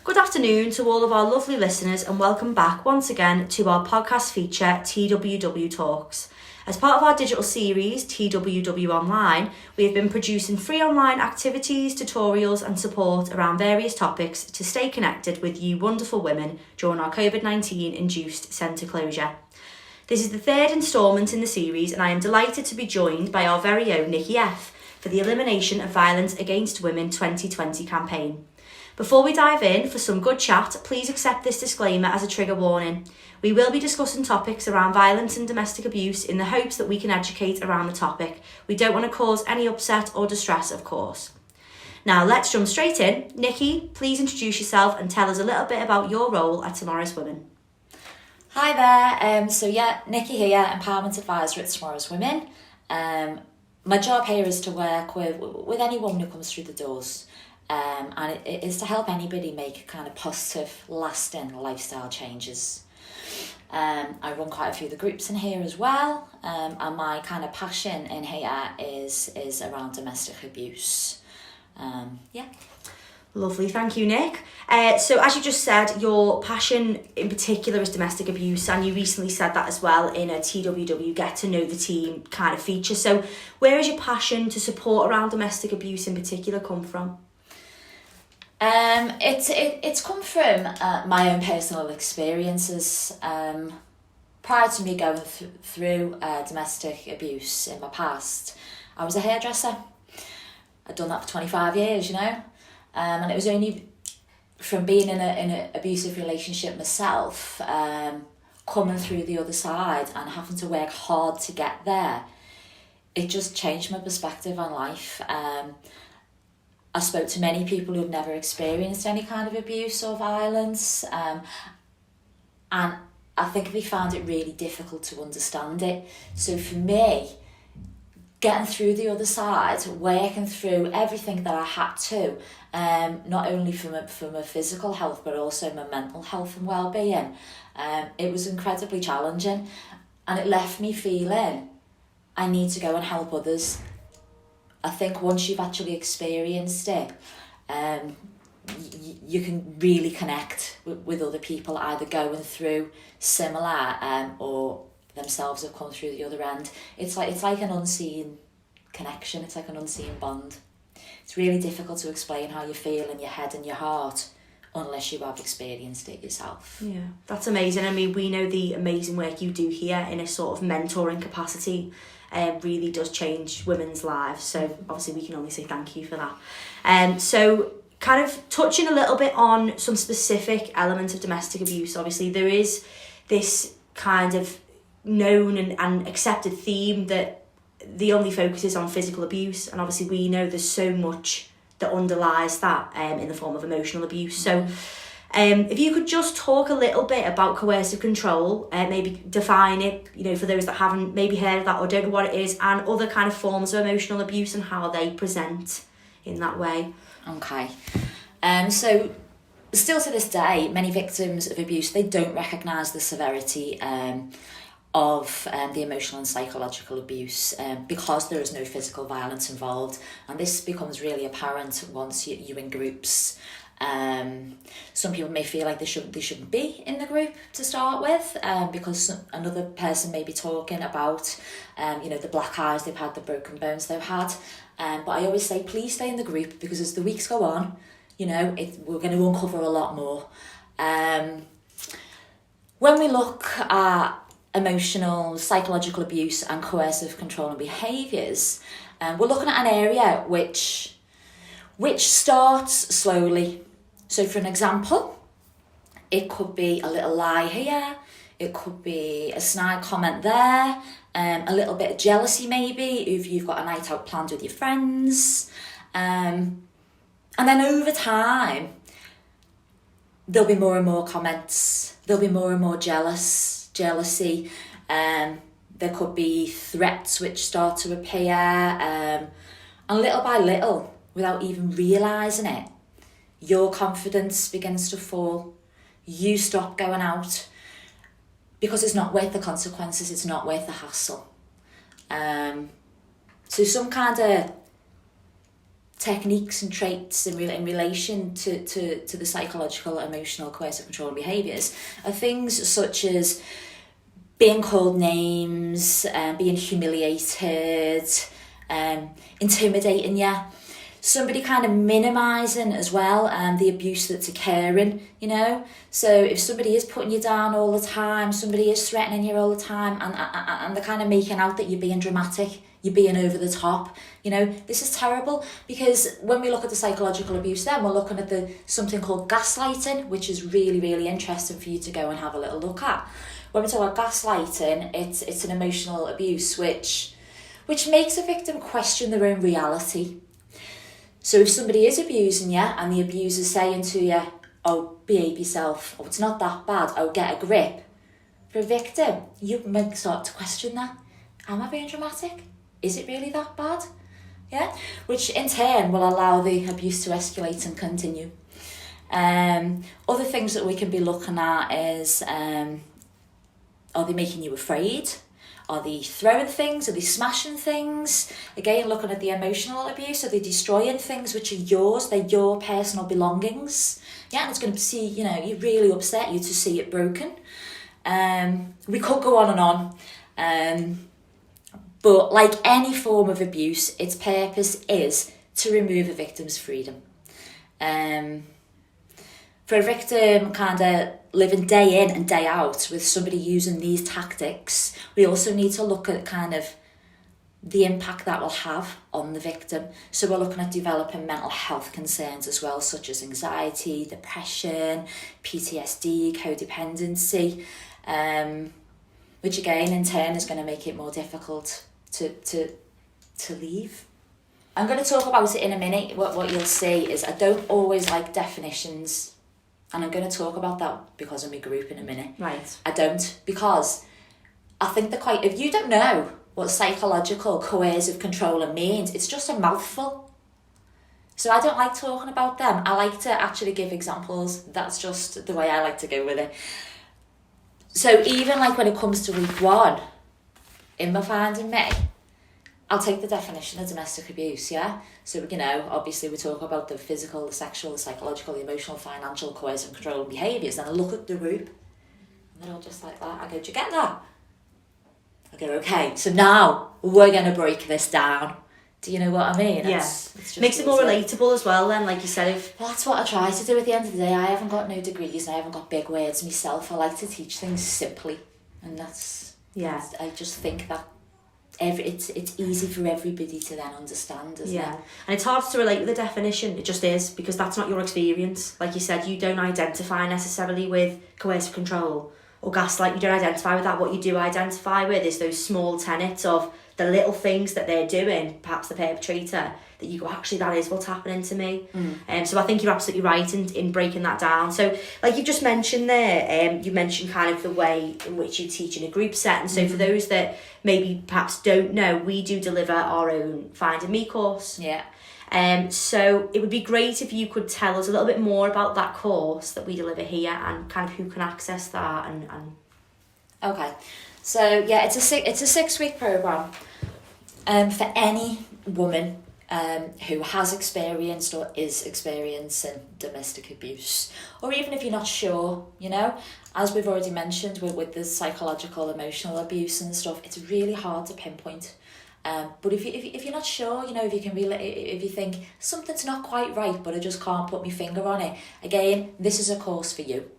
Good afternoon to all of our lovely listeners and welcome back once again to our podcast feature TWW Talks. As part of our digital series TWW Online, we have been producing free online activities, tutorials and support around various topics to stay connected with you wonderful women during our COVID-19 induced centre closure. This is the third instalment in the series and I am delighted to be joined by our very own Nicky F for the Elimination of Violence Against Women 2020 campaign. Before we dive in for some good chat, please accept this disclaimer as a trigger warning. We will be discussing topics around violence and domestic abuse in the hopes that we can educate around the topic. We don't want to cause any upset or distress, of course. Now let's jump straight in. Nicky, please introduce yourself and tell us a little bit about your role at Tomorrow's Women. Hi there, Nicky here, Empowerment Advisor at Tomorrow's Women. My job here is to work with any woman who comes through the doors. And it is to help anybody make kind of positive, lasting lifestyle changes. I run quite a few of the groups in here as well, and my kind of passion in here is around domestic abuse. Lovely, thank you, Nick. So as you just said, your passion in particular is domestic abuse, and you recently said that as well in a TWW Get to Know the Team kind of feature. So where is your passion to support around domestic abuse in particular come from? It's come from my own personal experiences. Prior to me going through domestic abuse in my past, I was a hairdresser. I'd done that for 25 years, and it was only from being in an abusive relationship myself, coming through the other side and having to work hard to get there, it just changed my perspective on life. I spoke to many people who've never experienced any kind of abuse or violence, and I think they found it really difficult to understand it. So for me, getting through the other side, working through everything that I had to, not only from a physical health but also my mental health and well-being, it was incredibly challenging, and it left me feeling I need to go and help others. I think once you've actually experienced it, you can really connect with other people either going through similar or themselves have come through the other end. It's like an unseen connection. It's like an unseen bond. It's really difficult to explain how you feel in your head and your heart unless you have experienced it yourself. Yeah, that's amazing. I mean, we know the amazing work you do here in a sort of mentoring capacity really does change women's lives. So obviously we can only say thank you for that. So kind of touching a little bit on some specific elements of domestic abuse, obviously there is this kind of known and accepted theme that the only focus is on physical abuse, and obviously we know there's so much that underlies that in the form of emotional abuse. So if you could just talk a little bit about coercive control, maybe define it, for those that haven't maybe heard of that or don't know what it is, and other kind of forms of emotional abuse and how they present in that way. Okay. So still to this day, many victims of abuse, they don't recognise the severity of the emotional and psychological abuse because there is no physical violence involved, and this becomes really apparent once you're in groups. Some people may feel like they shouldn't be in the group to start with, because another person may be talking about the black eyes they've had, the broken bones they've had, but I always say please stay in the group, because as the weeks go on, we're going to uncover a lot more. When we look at emotional, psychological abuse and coercive control and behaviours, we're looking at an area which starts slowly. So for an example, it could be a little lie here, it could be a snide comment there, a little bit of jealousy maybe if you've got a night out planned with your friends, and then over time there'll be more and more comments, there'll be more and more jealousy, there could be threats which start to appear, and little by little, without even realising it, your confidence begins to fall. You stop going out because it's not worth the consequences, it's not worth the hassle. So some kind of techniques and traits in relation to the psychological, emotional, coercive control behaviours are things such as being called names, being humiliated, intimidating you. Somebody kind of minimising as well the abuse that's occurring, you know. So if somebody is putting you down all the time, somebody is threatening you all the time, and they're kind of making out that you're being dramatic, you're being over the top, you know, this is terrible. Because when we look at the psychological abuse, then we're looking at something called gaslighting, which is really, really interesting for you to go and have a little look at. When we talk about gaslighting, it's an emotional abuse which makes a victim question their own reality. So if somebody is abusing you and the abuser's saying to you, oh, behave yourself, oh, it's not that bad, oh, get a grip. For a victim, you might start to question that. Am I being dramatic? Is it really that bad? Yeah, which in turn will allow the abuse to escalate and continue. Other things that we can be looking at is, are they making you afraid? Are they throwing things? Are they smashing things? Again, looking at the emotional abuse, are they destroying things which are yours? They're your personal belongings. Yeah, and it's going to see, you know, it really upset you to see it broken. We could go on and on. But like any form of abuse, its purpose is to remove a victim's freedom. For a victim kind of living day in and day out with somebody using these tactics, we also need to look at kind of the impact that will have on the victim. So we're looking at developing mental health concerns as well, such as anxiety, depression, PTSD, codependency, which again in turn is going to make it more difficult to leave. I'm going to talk about it in a minute. What you'll see is I don't always like definitions. And I'm going to talk about that because of my group in a minute. Right. I don't, because I think they're quite... If you don't know what psychological coercive controlling means, it's just a mouthful. So I don't like talking about them. I like to actually give examples. That's just the way I like to go with it. So even like when it comes to week 1, in my Finding Me, I'll take the definition of domestic abuse, yeah? So, you know, obviously we talk about the physical, the sexual, the psychological, the emotional, financial, coercive, controlling behaviours. Then I look at the group, and they're all just like that. I go, do you get that? I go, okay, so now we're going to break this down. Do you know what I mean? Yes. Makes it more relatable as well then, like you said. Well, that's what I try to do at the end of the day. I haven't got no degrees and I haven't got big words myself. I like to teach things simply. And I just think that it's easy for everybody to then understand, isn't it? And it's hard to relate with the definition. It just is, because that's not your experience. Like you said, you don't identify necessarily with coercive control or gaslight. You don't identify with that. What you do identify with is those small tenets of the little things that they're doing, perhaps the perpetrator, that you go, actually, that is what's happening to me. So I think you're absolutely right in breaking that down. So like you've just mentioned there, you mentioned kind of the way in which you teach in a group setting. So for those that maybe perhaps don't know, we do deliver our own Finding Me course. So it would be great if you could tell us a little bit more about that course that we deliver here and kind of who can access that and Okay, so yeah, it's a 6-week programme for any woman who has experienced or is experiencing domestic abuse, or even if you're not sure, you know, as we've already mentioned with the psychological, emotional abuse and stuff, it's really hard to pinpoint. But if you're not sure, you know, if you think something's not quite right, but I just can't put my finger on it, again, this is a course for you.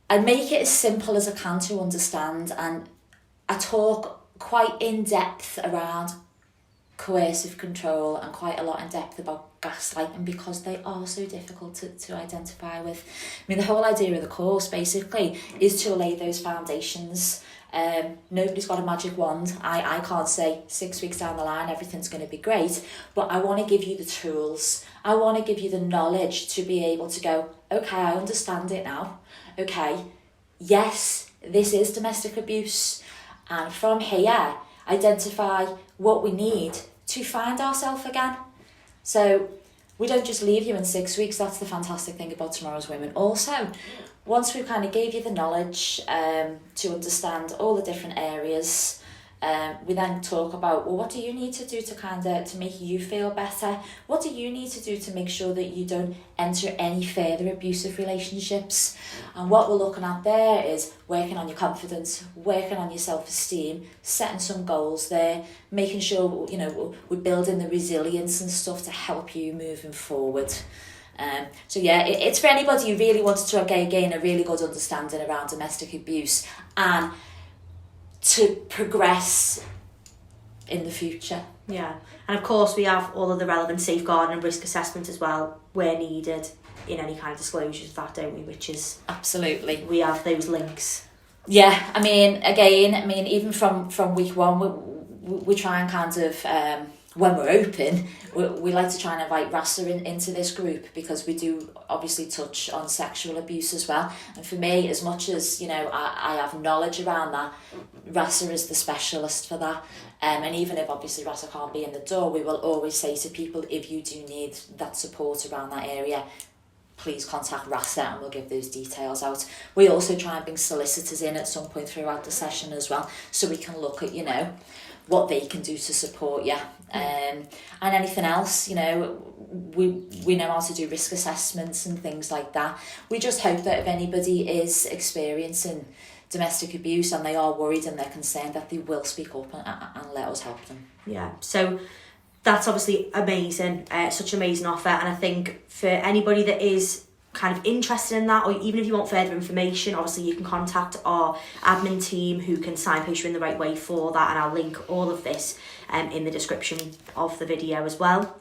I make it as simple as I can to understand, and I talk quite in depth around coercive control and quite a lot in depth about gaslighting because they are so difficult to identify with. I mean, the whole idea of the course basically is to lay those foundations. Nobody's got a magic wand. I can't say 6 weeks down the line everything's going to be great, but I want to give you the tools. I want to give you the knowledge to be able to go, okay, I understand it now. Okay, yes, this is domestic abuse, and from here identify what we need to find ourselves again. So we don't just leave you in 6 weeks. That's the fantastic thing about Tomorrow's Women. Also, once we kind of gave you the knowledge to understand all the different areas, We then talk about, well, what do you need to do to make you feel better? What do you need to do to make sure that you don't enter any further abusive relationships? And what we're looking at there is working on your confidence, working on your self-esteem, setting some goals there, making sure, we're building the resilience and stuff to help you moving forward. So yeah, it's for anybody who really wants to gain a really good understanding around domestic abuse and to progress in the future. Yeah, and of course we have all of the relevant safeguarding and risk assessment as well where needed in any kind of disclosures of that, don't we? Which is absolutely, we have those links. Yeah, even from week one, we try and kind of when we're open, we like to try and invite RASA into this group, because we do obviously touch on sexual abuse as well. And for me, as much as, I have knowledge around that, RASA is the specialist for that. And even if obviously RASA can't be in the door, we will always say to people, if you do need that support around that area, please contact RASA and we'll give those details out. We also try and bring solicitors in at some point throughout the session as well, so we can look at, what they can do to support you. And anything else, we know how to do risk assessments and things like that. We just hope that if anybody is experiencing domestic abuse and they are worried and they're concerned, that they will speak up and let us help them. Yeah, so that's obviously amazing, such an amazing offer. And I think for anybody that is kind of interested in that, or even if you want further information, obviously you can contact our admin team who can signpost you in the right way for that, and I'll link all of this in the description of the video as well.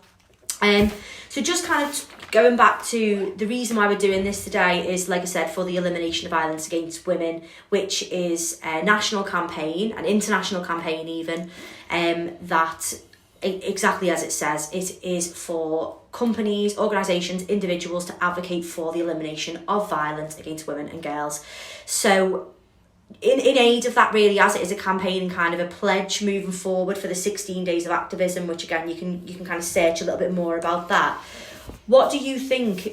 So just kind of going back to the reason why we're doing this today is, like I said, for the elimination of violence against women, which is a national campaign, an international campaign even, that exactly as it says, it is for companies, organisations, individuals to advocate for the elimination of violence against women and girls. So in aid of that, really, as it is a campaign and kind of a pledge moving forward for the 16 Days of Activism, which again you can kind of search a little bit more about that. What do you think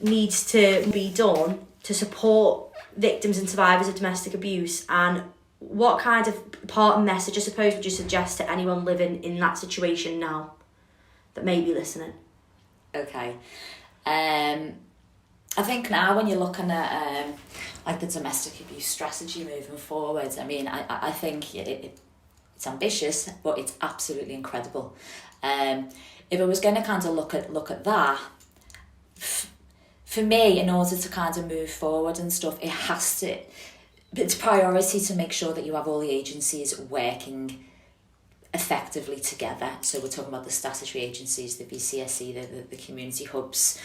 needs to be done to support victims and survivors of domestic abuse, and what kind of part and message, I suppose, would you suggest to anyone living in that situation now that may be listening? Okay. I think now when you're looking at like the domestic abuse strategy moving forward, I think it's ambitious, but it's absolutely incredible. If I was going to kind of look at that, for me, in order to kind of move forward and stuff, it's priority to make sure that you have all the agencies working effectively together. So we're talking about the statutory agencies, the BCSE, the community hubs.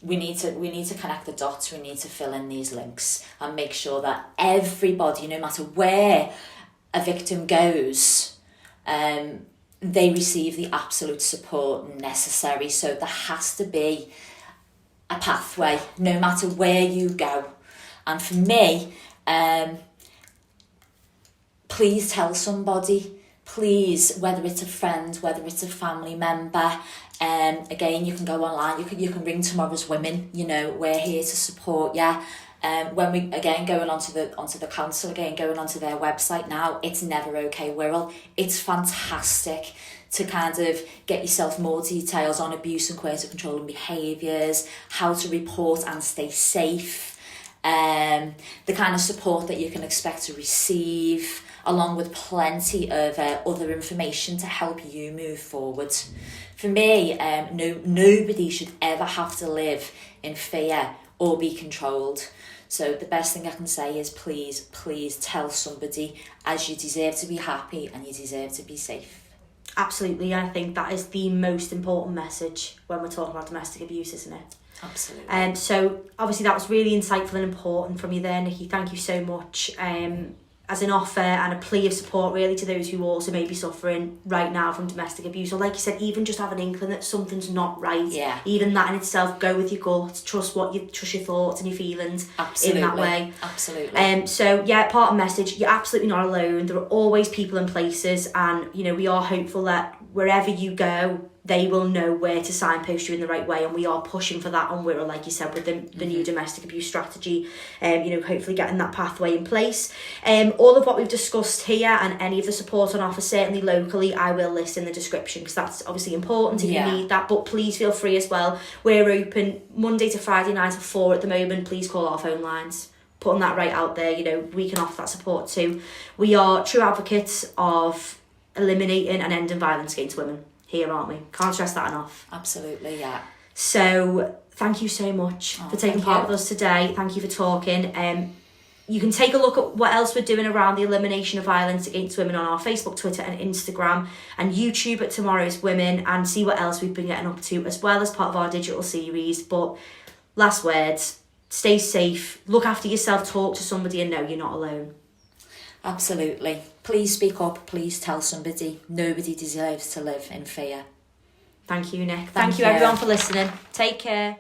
We need to connect the dots. We need to fill in these links and make sure that everybody, no matter where a victim goes, they receive the absolute support necessary. So there has to be a pathway, no matter where you go. And for me, please tell somebody. Please, whether it's a friend, whether it's a family member. Again, you can go online. You can ring Tomorrow's Women. We're here to support you. When we again going onto the council, going onto their website now, it's Never Okay Wirral. It's fantastic to kind of get yourself more details on abuse and coercive controlling behaviours, how to report and stay safe, the kind of support that you can expect to receive, along with plenty of other information to help you move forward. For me, nobody should ever have to live in fear or be controlled. So the best thing I can say is please tell somebody, as you deserve to be happy and you deserve to be safe. Absolutely, I think that is the most important message when we're talking about domestic abuse, isn't it? Absolutely. So obviously that was really insightful and important from you there, Nicky. Thank you so much. As an offer and a plea of support really to those who also may be suffering right now from domestic abuse, or like you said, even just have an inkling that something's not right. Yeah. Even that in itself, go with your gut, trust your thoughts and your feelings. Absolutely. In that way. Absolutely. So yeah, part of the message, you're absolutely not alone. There are always people and places, and we are hopeful that wherever you go, they will know where to signpost you in the right way, and we are pushing for that on Wirral, like you said, with the new domestic abuse strategy, hopefully getting that pathway in place. All of what we've discussed here and any of the support on offer, certainly locally, I will list in the description, because that's obviously important if you need that, but please feel free as well. We're open Monday to Friday 9 to 4 at the moment. Please call our phone lines. Putting that right out there, we can offer that support too. We are true advocates of eliminating and ending violence against women here, aren't we? Can't stress that enough. Absolutely, yeah. So thank you so much for taking part with us today. Thank you for talking. You can take a look at what else we're doing around the elimination of violence against women on our Facebook, Twitter and Instagram and YouTube at Tomorrow's Women, and see what else we've been getting up to as well as part of our digital series. But last words, stay safe, look after yourself, talk to somebody, and know you're not alone. Absolutely. Please speak up, please tell somebody. Nobody deserves to live in fear. Thank you, Nick. Thank you everyone for listening. Take care.